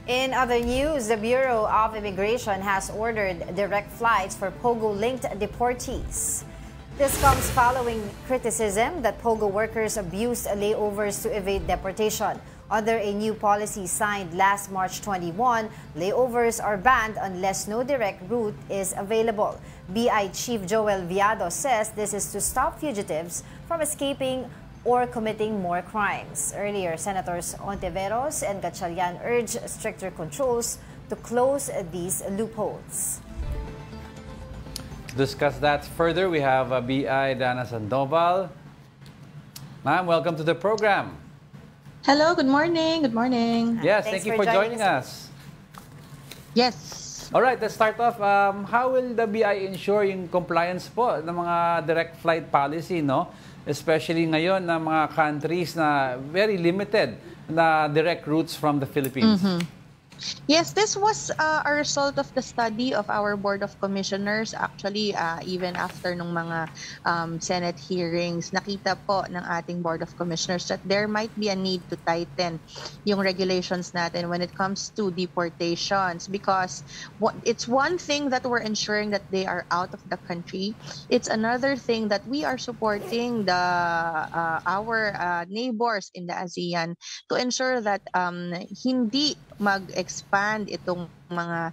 In other news, the Bureau of Immigration has ordered direct flights for Pogo-linked deportees. This comes following criticism that Pogo workers abused layovers to evade deportation. Under a new policy signed last March 21, layovers are banned unless no direct route is available. BI Chief Joel Viado says this is to stop fugitives from escaping or committing more crimes. Earlier, Senators Ontiveros and Gatchalian urged stricter controls to close these loopholes. To discuss that further, we have BI Dana Sandoval. Ma'am, welcome to the program. Hello, good morning. Good morning. Yes, thank you for joining us. Yes. All right, let's start off. How will the BI ensure yung compliance po ng mga direct flight policy, no? Especially ngayon na mga countries na very limited na direct routes from the Philippines? Yes, this was a result of the study of our Board of Commissioners. Actually, even after nung mga Senate hearings, nakita po ng ating Board of Commissioners that there might be a need to tighten yung regulations natin when it comes to deportations, because it's one thing that we're ensuring that they are out of the country. It's another thing that we are supporting our neighbors in the ASEAN to ensure that hindi mag-expand itong mga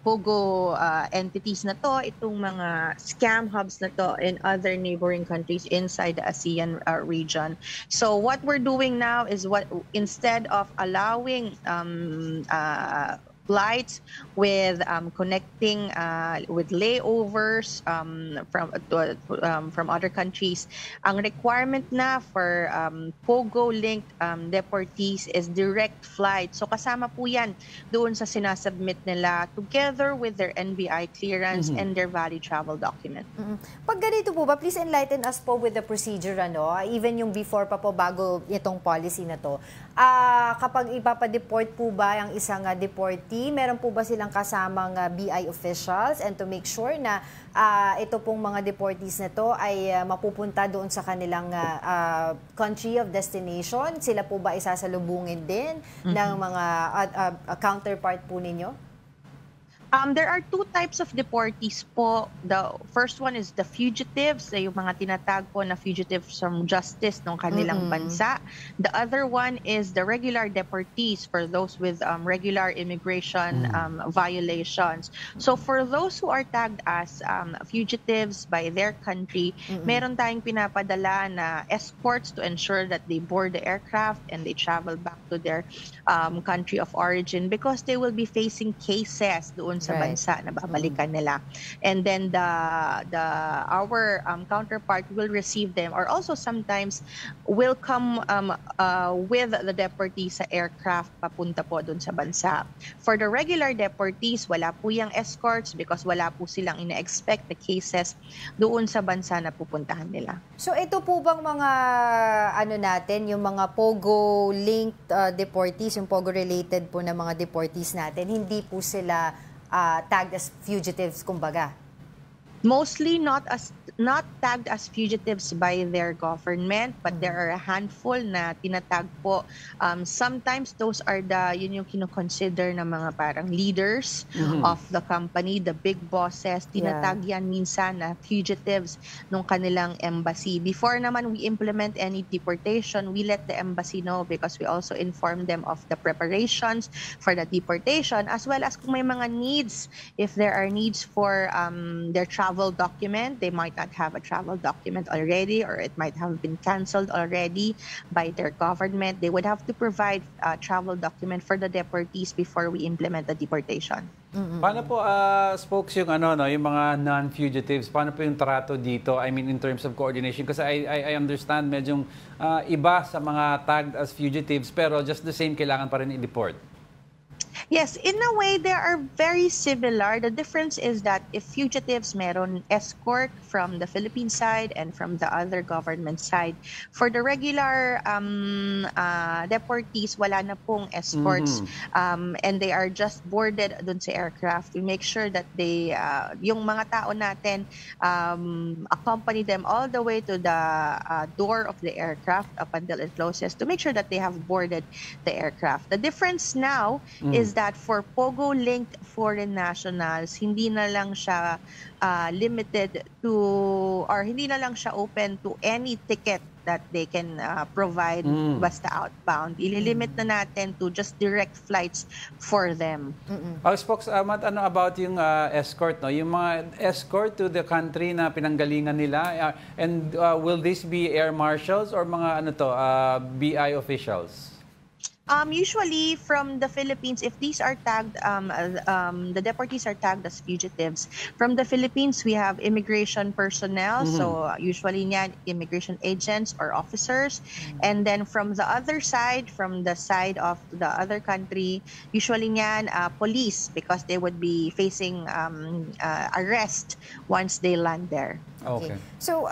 Pogo entities na to, itong mga scam hubs na to in other neighboring countries inside the ASEAN region. So what we're doing now is instead of allowing flights with connecting with layovers from other countries, ang requirement na for Pogo-linked deportees is direct flight. So kasama po yan doon sa sinasubmit nila together with their NBI clearance and their valid travel document. Pag ganito po ba, please enlighten us po with the procedure, ano? Even yung before pa po bago itong policy na to. Kapag ipapadeport po ba ang isang deportee, meron po ba silang kasamang BI officials, and to make sure na ito pong mga deportees na to ay mapupunta doon sa kanilang country of destination? Sila po ba isasalubungin din ng mga counterpart po ninyo? There are two types of deportees po. The first one is the fugitives, yung mga tinatag po na fugitives from justice ng kanilang bansa. The other one is the regular deportees, for those with regular immigration violations. So for those who are tagged as fugitives by their country, meron tayong pinapadala na escorts to ensure that they board the aircraft and they travel back to their country of origin, because they will be facing cases doon sa bansa na babalikan nila. And then our counterpart will receive them, or also sometimes will come with the deportee sa aircraft papunta po doon sa bansa. For the regular deportees, wala po yung escorts because wala po silang ina-expect the cases doon sa bansa na pupuntahan nila. So ito po bang mga yung mga Pogo-linked deportees, yung Pogo-related po na mga deportees natin, hindi po sila tagged as fugitives, kumbaga? Mostly not tagged as fugitives by their government, but there are a handful na tinatag po. Sometimes those are yun yung kino-consider na mga parang leaders of the company, the big bosses. Tinatag yan minsan na fugitives nung kanilang embassy. Before naman we implement any deportation, we let the embassy know, because we also inform them of the preparations for the deportation, as well as kung may mga needs, if there are needs for their travel document. They might not have a travel document already, or it might have been canceled already by their government. They would have to provide a travel document for the deportees before we implement the deportation. Paano po, spokes, yung yung mga non-fugitives, paano po yung trato dito? I mean, in terms of coordination, kasi I understand medyong iba sa mga tagged as fugitives, pero just the same, kailangan pa rin i-deport. Yes, in a way, they are very similar. The difference is that if fugitives meron escort from the Philippine side and from the other government side. For the regular deportees, wala na pong escorts and they are just boarded dun sa aircraft. We make sure that they, yung mga tao natin, accompany them all the way to the door of the aircraft up until it closes to make sure that they have boarded the aircraft. The difference now is that for Pogo-linked foreign nationals, hindi na lang siya limited to, or hindi na lang siya open to any ticket that they can provide basta outbound. Ililimit na natin to just direct flights for them. Spokesman, ano about yung escort, no? Yung mga escort to the country na pinanggalingan nila, and will this be air marshals or mga ano to, BI officials? Usually from the Philippines, if these are tagged, the deportees are tagged as fugitives. From the Philippines, we have immigration personnel. So usually niyan, immigration agents or officers. And then from the other side, from the side of the other country, usually niyan, police, because they would be facing arrest once they land there. Okay. So,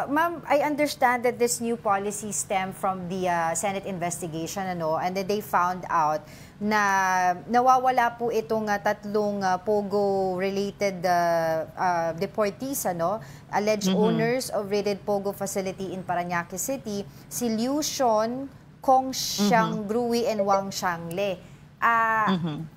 ma'am, I understand that this new policy stemmed from the Senate investigation, ano, and that they found out na nawawala po itong tatlong Pogo-related deportees, ano, alleged owners of raided Pogo facility in Parañaque City, si Liu Xion, Kong Xiang Grui, and Wang Xiangle.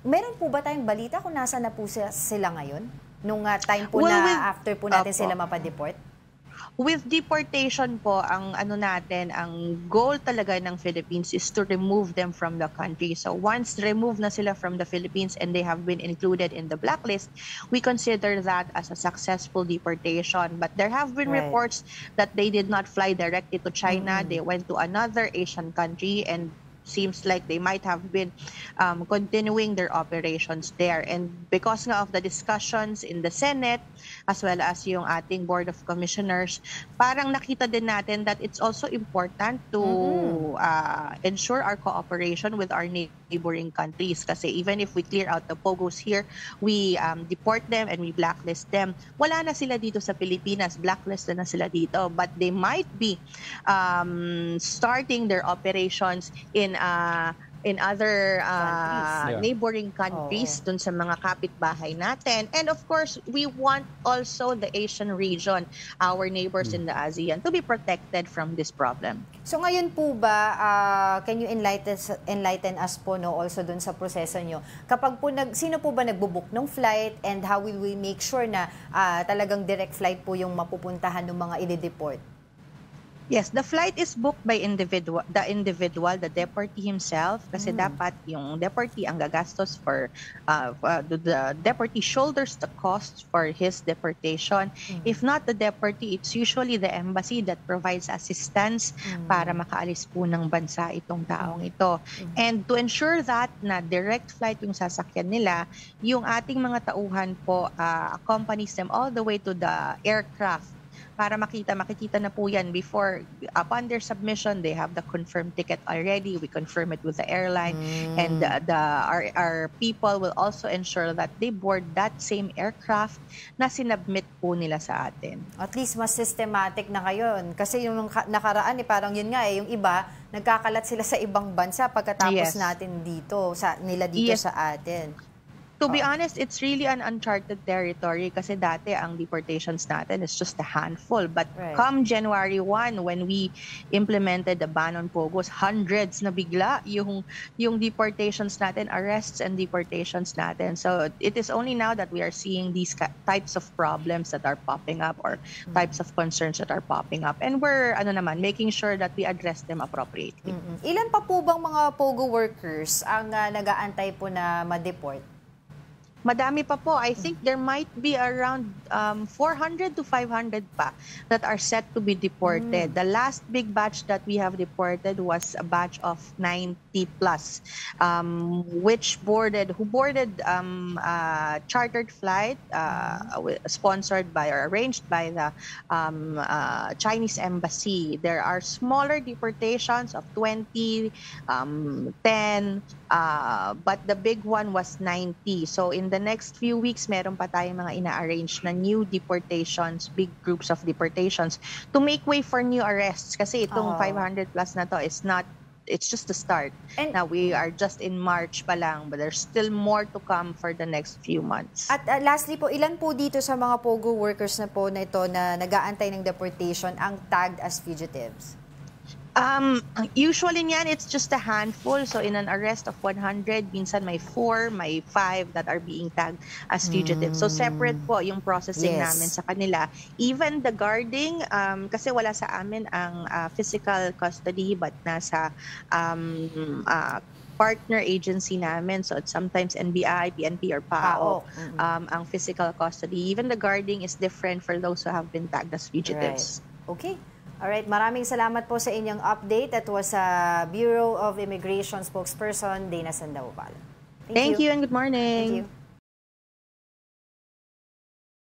Meron po ba tayong balita kung nasa na po sila ngayon? Nung time po na after po natin sila mapadeport? With deportation po, ang ano natin, ang goal talaga ng Philippines is to remove them from the country. So once remove na sila from the Philippines and they have been included in the blacklist, we consider that as a successful deportation. But there have been reports that they did not fly directly to China. They went to another Asian country and seems like they might have been continuing their operations there. And because nga of the discussions in the Senate, as well as yung ating Board of Commissioners, parang nakita din natin that it's also important to ensure our cooperation with our neighboring countries. Kasi even if we clear out the Pogos here, we deport them and we blacklist them, wala na sila dito sa Pilipinas, blacklisted na sila dito. But they might be starting their operations in other neighboring countries, dun sa mga kapitbahay natin. And of course, we want also the Asian region, our neighbors in the ASEAN, to be protected from this problem. So ngayon po ba, can you enlighten us po, no, also dun sa proseso nyo? Kapag po sino po ba nagbubook ng flight, and how will we make sure na talagang direct flight po yung mapupuntahan ng mga i-deport? Yes, the flight is booked by the deportee himself, kasi dapat yung deportee ang gagastos for the deportee shoulders the cost for his deportation. If not the deportee, it's usually the embassy that provides assistance para makaalis po ng bansa itong taong ito. And to ensure that na direct flight yung sasakyan nila, yung ating mga tauhan po accompanies them all the way to the aircraft para makikita na po yan before, upon their submission, they have the confirmed ticket already. We confirm it with the airline, and our people will also ensure that they board that same aircraft na sinubmit po nila sa atin. At least mas systematic na ngayon. Kasi yung nakaraan, parang yun nga, yung iba, nagkakalat sila sa ibang bansa pagkatapos natin dito, nila dito sa atin. To be honest, it's really an uncharted territory kasi dati ang deportations natin is just a handful. But come January 1, when we implemented the ban on Pogos, hundreds na bigla yung deportations natin, arrests and deportations natin. So it is only now that we are seeing these types of problems that are popping up, or types of concerns that are popping up. And we're making sure that we address them appropriately. Ilan pa po bang mga Pogo workers ang nag-aantay po na ma-deport? Madami pa po. I think there might be around 400 to 500 pa that are set to be deported. The last big batch that we have deported was a batch of 90 plus, who boarded chartered flight sponsored by or arranged by the Chinese embassy. There are smaller deportations of 20, 10, but the big one was 90. So in the next few weeks, meron pa tayong mga ina-arrange na new deportations, big groups of deportations to make way for new arrests. Kasi itong 500 plus na to is not, it's just the start. And now we are just in March pa lang, but there's still more to come for the next few months. At lastly po, ilan po dito sa mga POGO workers na po na ito na nag-aantay ng deportation ang tagged as fugitives? Usually niyan, it's just a handful. So in an arrest of 100, minsan may 4, may 5 that are being tagged as fugitives. So separate po yung processing namin sa kanila. Even the guarding, kasi wala sa amin ang physical custody, but nasa partner agency namin. So it's sometimes NBI, PNP, or PAO ang physical custody. Even the guarding is different for those who have been tagged as fugitives. Right. Okay. Alright, maraming salamat po sa inyong update. That was Bureau of Immigration spokesperson, Dana Sandoval. Thank you and good morning. Thank you.